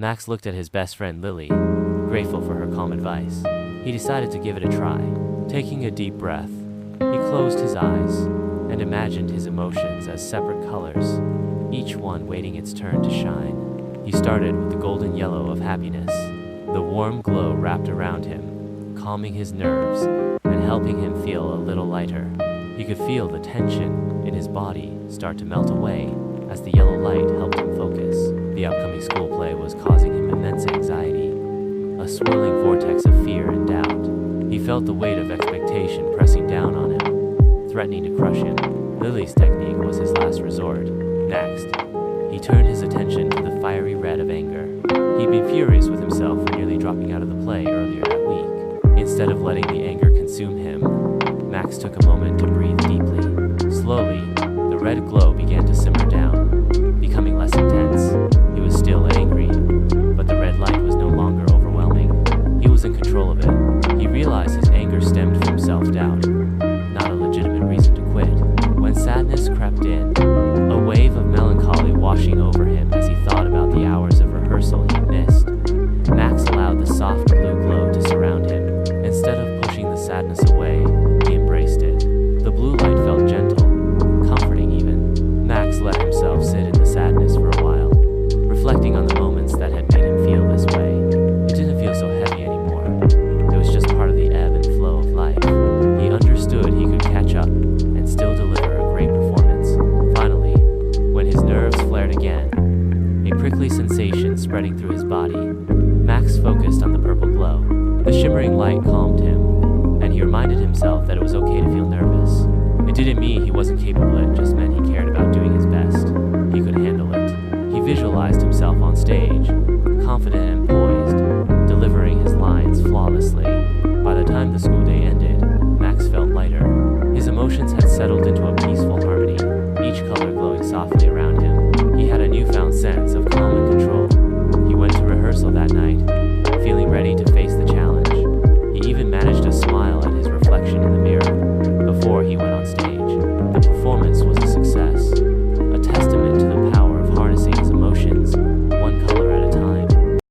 Max looked at his best friend Lily, grateful for her calm advice. He decided to give it a try. Taking a deep breath, he closed his eyes and imagined his emotions as separate colors, each one waiting its turn to shine. He started with the golden yellow of happiness. The warm glow wrapped around him, calming his nerves and helping him feel a little lighter. He could feel the tension in his body start to melt away as the yellow light helped him focus. The upcoming school play was causing him immense anxiety, a swirling vortex of fear and doubt. He felt the weight of expectation pressing down on him, threatening to crush him. Lily's technique was his last resort. Next, he turned his attention to the fiery red of anger. He'd been furious with himself for nearly dropping out of the play earlier that week. Instead of letting the anger consume him, Max took a moment to breathe deeply. Slowly, the red glow began to simmer down, becoming less intense. He was still angry, but the red light was no longer overwhelming. He was in control of it. He realized his anger stemmed from self-doubt, not a legitimate reason to quit. When sadness crept in, a wave of melancholy washing over him as he thought about the hours of rehearsal he missed, Max allowed the soft blue glow to surround him. Instead of pushing the sadness away, he embraced it. The blue light felt gentle, comforting even. Max let himself sit in the sadness for a while, reflecting on the moments that had made him feel this way. It didn't feel so heavy anymore. It was just part of the ebb and flow of life. He understood he could catch up and still deliver a great performance. Finally, when his nerves flared again, a prickly sensation spreading through his body, Max focused on the purple glow. The shimmering light calmed him, and he reminded himself that it was okay to feel nervous. It didn't mean he wasn't capable, it just meant he cared about doing his best. He could handle it. He visualized himself on stage, confident and poised, delivering his lines flawlessly. By the time the school day ended, Max felt lighter. His emotions had settled into a peaceful harmony, each color glowing softly around him. He had a newfound sense of calm and control. He went to rehearsal that night, feeling ready to face the challenge. He even managed to smile at his reflection in the mirror before he went on stage. The performance was a success, a testament to the power of harnessing his emotions